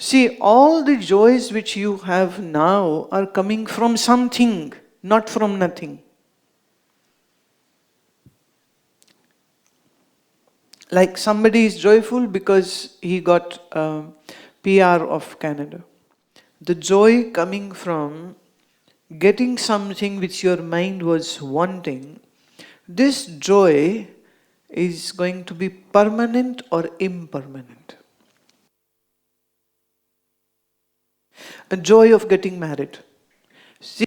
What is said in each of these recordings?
See, all the joys which you have now are coming from something, not from nothing. Like somebody is joyful because he got PR of Canada. The joy coming from getting something which your mind was wanting, this joy is going to be permanent or impermanent. A joy of getting married. See,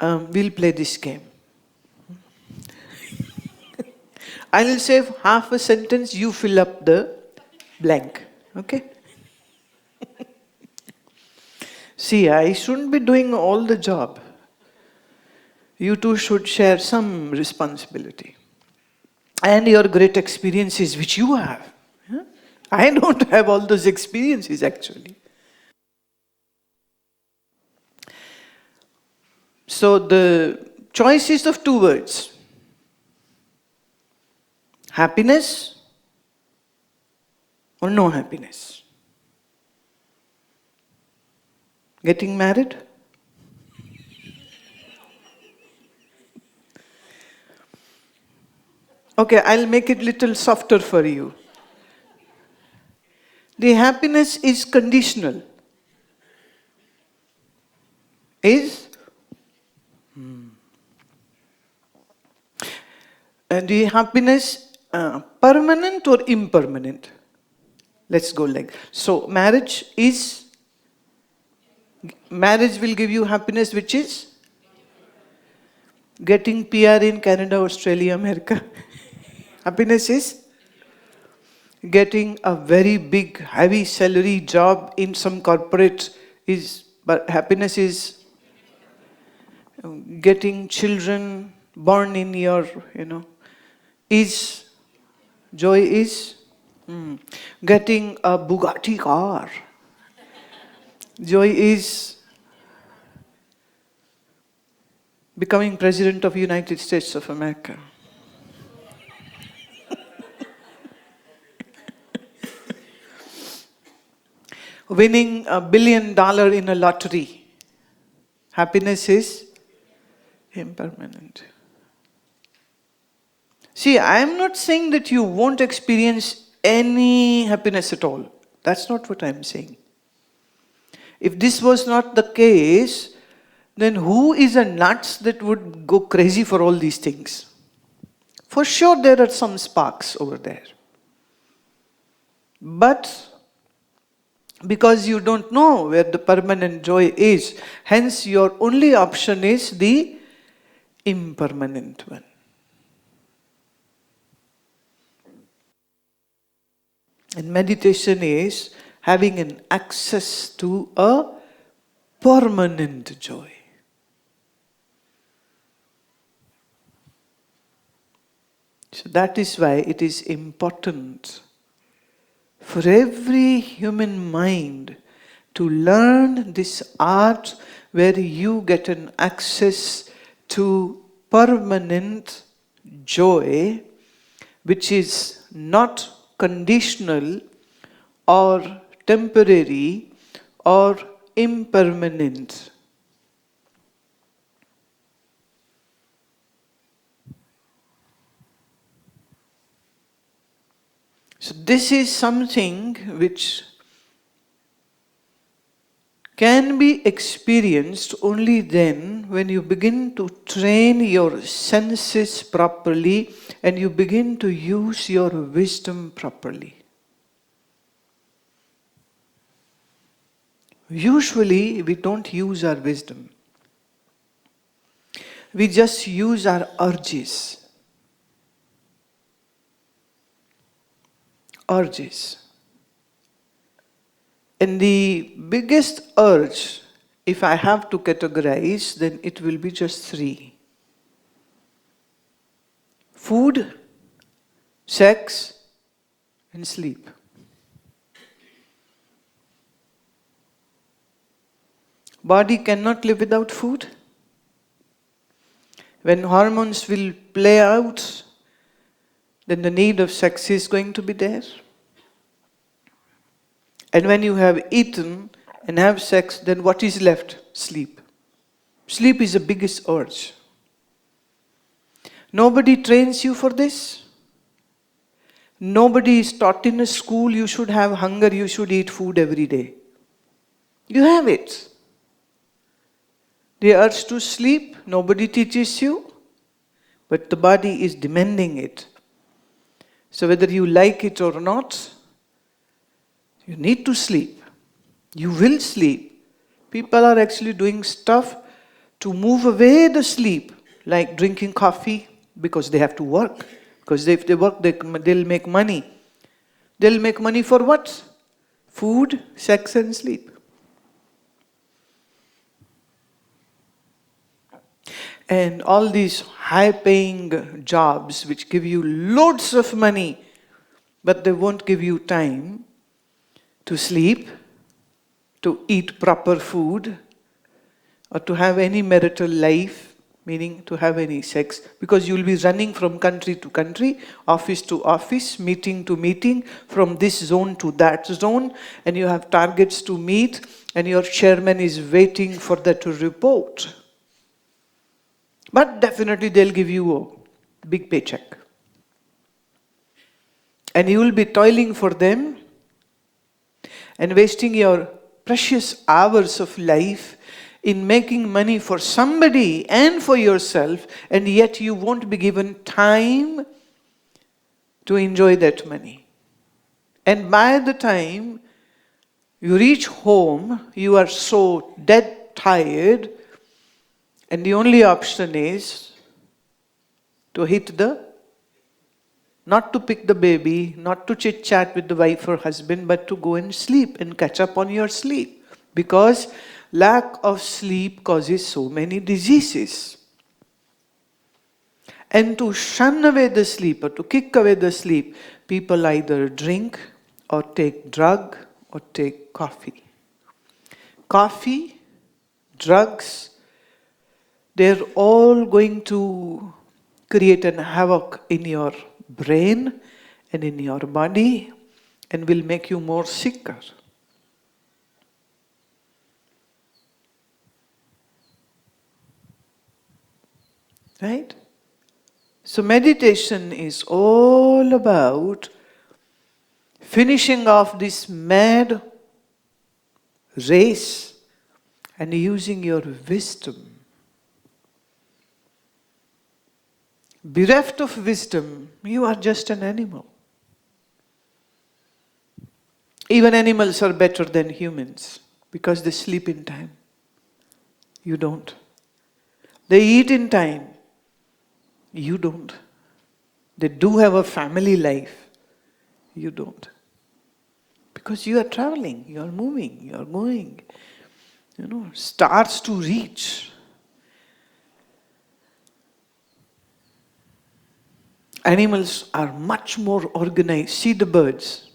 we'll play this game. I'll say half a sentence, you fill up the blank. Okay? See, I shouldn't be doing all the job. You two should share some responsibility. And your great experiences which you have. I don't have all those experiences actually. So the choice is of two words. Happiness or no happiness. Getting married? Okay, I'll make it little softer for you. The happiness is conditional. Is? And the happiness permanent or impermanent? Let's go like. So marriage will give you happiness which is? Getting PR in Canada, Australia, America. Happiness is? Getting a very big, heavy salary job in some corporate is, but happiness is getting children born in your, is, joy is getting a Bugatti car. Joy is becoming President of the United States of America. Winning $1 billion in a lottery. Happiness is impermanent. See, I am not saying that you won't experience any happiness at all. That's not what I am saying. If this was not the case, then who is a nuts that would go crazy for all these things? For sure there are some sparks over there. But because you don't know where the permanent joy is, hence your only option is the impermanent one. And meditation is having an access to a permanent joy. So that is why it is important for every human mind to learn this art where you get an access to permanent joy, which is not conditional or temporary or impermanent. So this is something which can be experienced only then when you begin to train your senses properly and you begin to use your wisdom properly. Usually we don't use our wisdom. We just use our urges. Urges. And the biggest urge, if I have to categorize, then it will be just 3. Food, sex, and sleep. Body cannot live without food. When hormones will play out, then the need of sex is going to be there. And when you have eaten and have sex, then what is left? Sleep. Sleep is the biggest urge. Nobody trains you for this. Nobody is taught in a school you should have hunger, you should eat food every day. You have it. The urge to sleep, nobody teaches you, but the body is demanding it. So whether you like it or not, you need to sleep. You will sleep. People are actually doing stuff to move away the sleep, like drinking coffee because they have to work. Because if they work, they'll make money. They'll make money for what? Food, sex and sleep. And all these high-paying jobs which give you loads of money, but they won't give you time to sleep, to eat proper food, or to have any marital life, meaning to have any sex, because you'll be running from country to country, office to office, meeting to meeting, from this zone to that zone, and you have targets to meet, and your chairman is waiting for that to report. But definitely they'll give you a big paycheck. And you will be toiling for them and wasting your precious hours of life in making money for somebody and for yourself, and yet you won't be given time to enjoy that money. And by the time you reach home, you are so dead tired, and the only option is to not to pick the baby, not to chit-chat with the wife or husband, but to go and sleep and catch up on your sleep. Because lack of sleep causes so many diseases. And to shun away the sleep or to kick away the sleep, people either drink or take drug or take coffee. Coffee, drugs, they're all going to create an havoc in your brain and in your body and will make you more sicker. Right? So meditation is all about finishing off this mad race and using your wisdom. Bereft of wisdom, you are just an animal. Even animals are better than humans because they sleep in time. You don't. They eat in time. You don't. They do have a family life. You don't. Because you are traveling, you are moving, you are going. Stars to reach. Animals are much more organized. See the birds.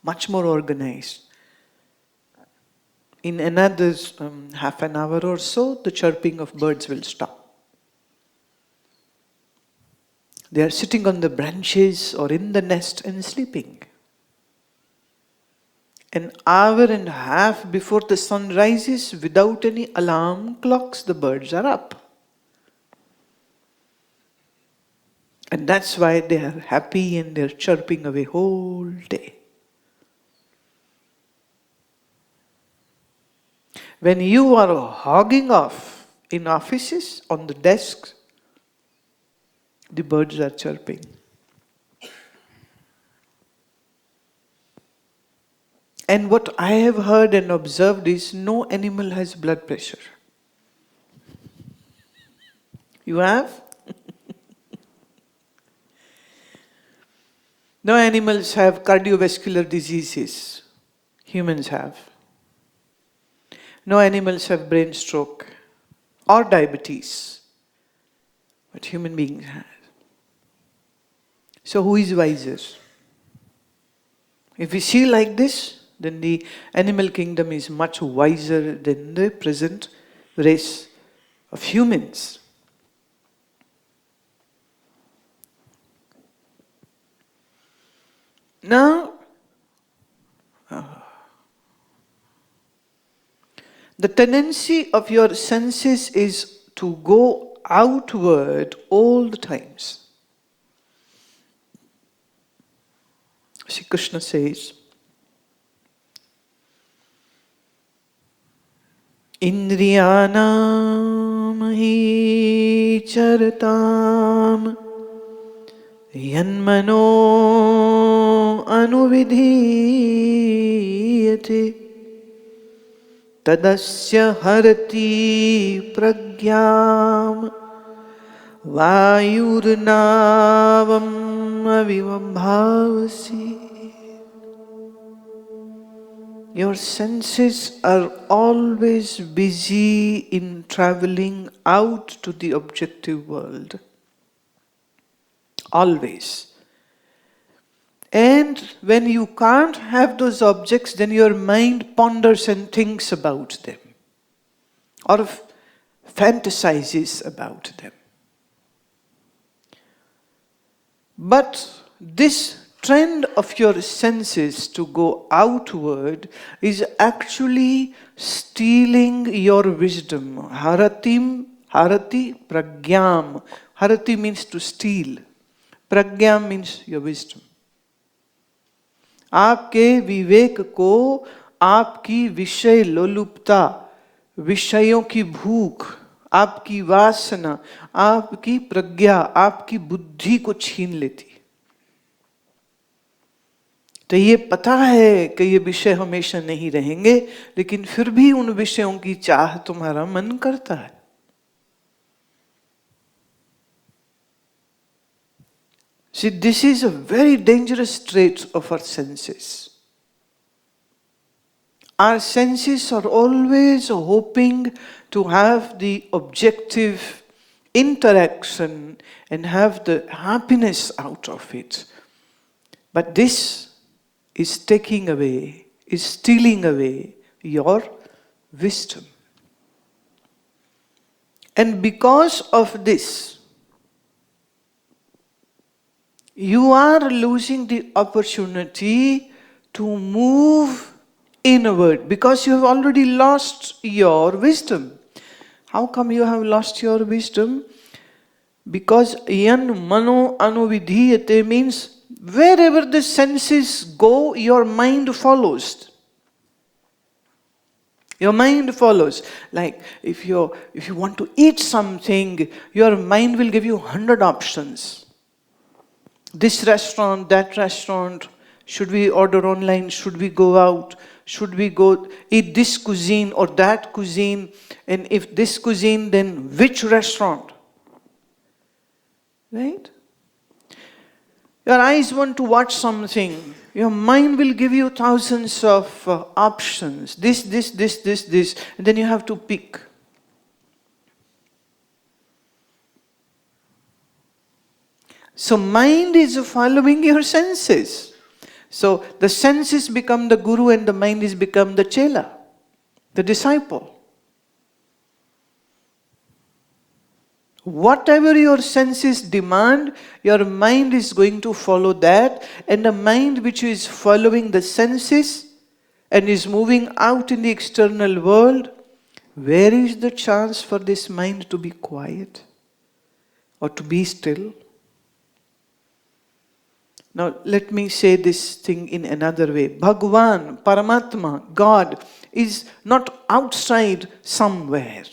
Much more organized. In another half an hour or so, the chirping of birds will stop. They are sitting on the branches or in the nest and sleeping. An hour and a half before the sun rises, without any alarm clocks, the birds are up. And that's why they are happy and they're chirping away whole day. When you are hogging off in offices, on the desks, the birds are chirping. And what I have heard and observed is no animal has blood pressure. You have? No animals have cardiovascular diseases. Humans have. No animals have brain stroke or diabetes. But human beings have. So who is wiser? If we see like this, then the animal kingdom is much wiser than the present race of humans. Now, The tendency of your senses is to go outward all the times. Shri Krishna says, Indriyanam hi charatam yanmano anuvidhiyate tadasya harati pragyam vayurnavam avivambhavasi. Your senses are always busy in traveling out to the objective world. Always. And when you can't have those objects, then your mind ponders and thinks about them, or fantasizes about them. But this trend of your senses to go outward is actually stealing your wisdom. Harati pragyam. Harati means to steal. Pragyam means your wisdom. आपके विवेक को आपकी विषय लोलुपता, विषयों की भूख, आपकी वासना, आपकी प्रज्ञा, आपकी बुद्धि को छीन लेती। तो ये पता है कि ये विषय हमेशा नहीं रहेंगे, लेकिन फिर भी उन विषयों की चाह तुम्हारा मन करता है। See, this is a very dangerous trait of our senses. Our senses are always hoping to have the objective interaction and have the happiness out of it. But this is taking away, is stealing away your wisdom. And because of this, you are losing the opportunity to move inward because you have already lost your wisdom. How come you have lost your wisdom? Because yan mano anuvidhiyate means wherever the senses go, your mind follows. Your mind follows. Like if you want to eat something, your mind will give you 100 options. This restaurant, that restaurant, should we order online, should we go out, should we go eat this cuisine or that cuisine, and if this cuisine, then which restaurant? Right? Your eyes want to watch something, your mind will give you thousands of options, this, and then you have to pick. So mind is following your senses. So the senses become the guru and the mind is become the chela, the disciple. Whatever your senses demand, your mind is going to follow that, and the mind which is following the senses and is moving out in the external world, where is the chance for this mind to be quiet or to be still? Now, let me say this thing in another way. Bhagwan, Paramatma, God, is not outside somewhere.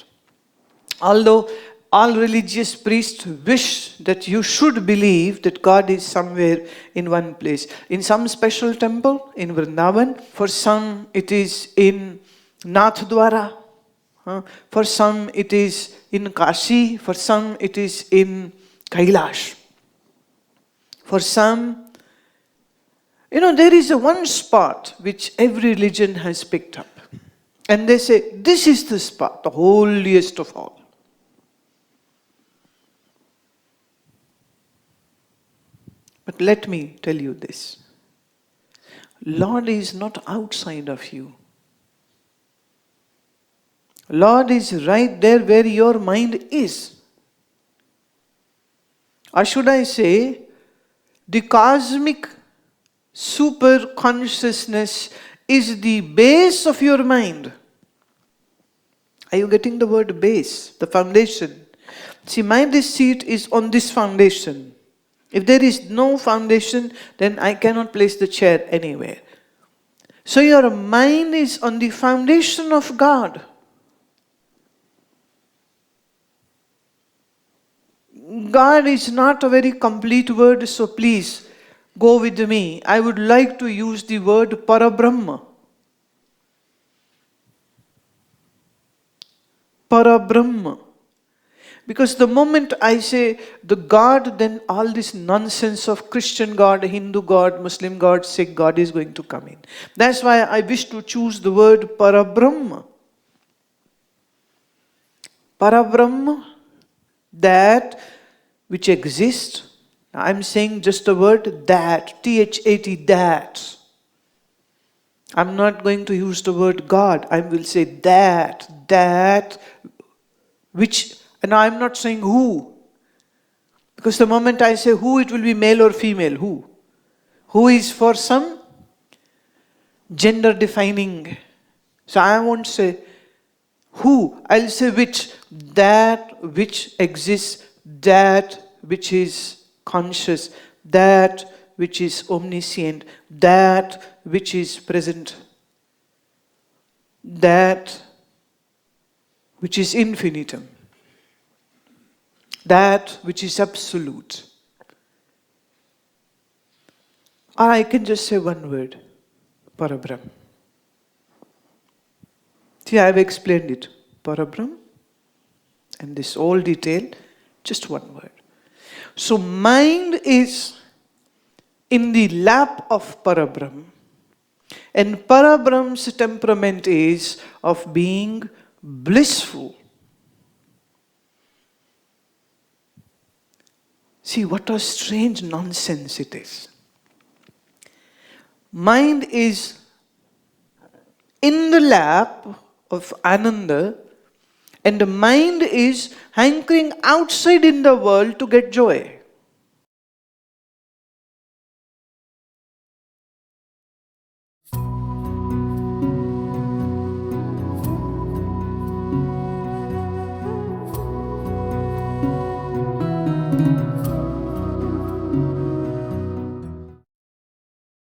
Although all religious priests wish that you should believe that God is somewhere in one place. In some special temple in Vrindavan, for some it is in Nathdwara, for some it is in Kashi, for some it is in Kailash. For some, there is one spot which every religion has picked up. And they say, this is the spot, the holiest of all. But let me tell you this. Lord is not outside of you. Lord is right there where your mind is. Or should I say, the cosmic super consciousness is the base of your mind. Are you getting the word base, the foundation? See, my this seat is on this foundation. If there is no foundation, then I cannot place the chair anywhere. So your mind is on the foundation of God. God is not a very complete word, so please go with me. I would like to use the word Parabrahma. Parabrahma. Because the moment I say the God, then all this nonsense of Christian God, Hindu God, Muslim God, Sikh God is going to come in. That's why I wish to choose the word Parabrahma. Parabrahma, that which exists. I'm saying just the word that, T-H-A-T, that. I'm not going to use the word God. I will say that which, and I'm not saying who. Because the moment I say who, it will be male or female. Who? Who is for some gender defining. So I won't say who. I'll say which. That which exists, that which is conscious, that which is omniscient, that which is present, that which is infinitum, that which is absolute. Or I can just say one word, Parabrahm. See, I have explained it. Parabrahm, and this all detail, just one word. So mind is in the lap of Parabrahm, and Parabrahm's temperament is of being blissful. See, what a strange nonsense it is. Mind is in the lap of Ananda, and the mind is hankering outside in the world to get joy.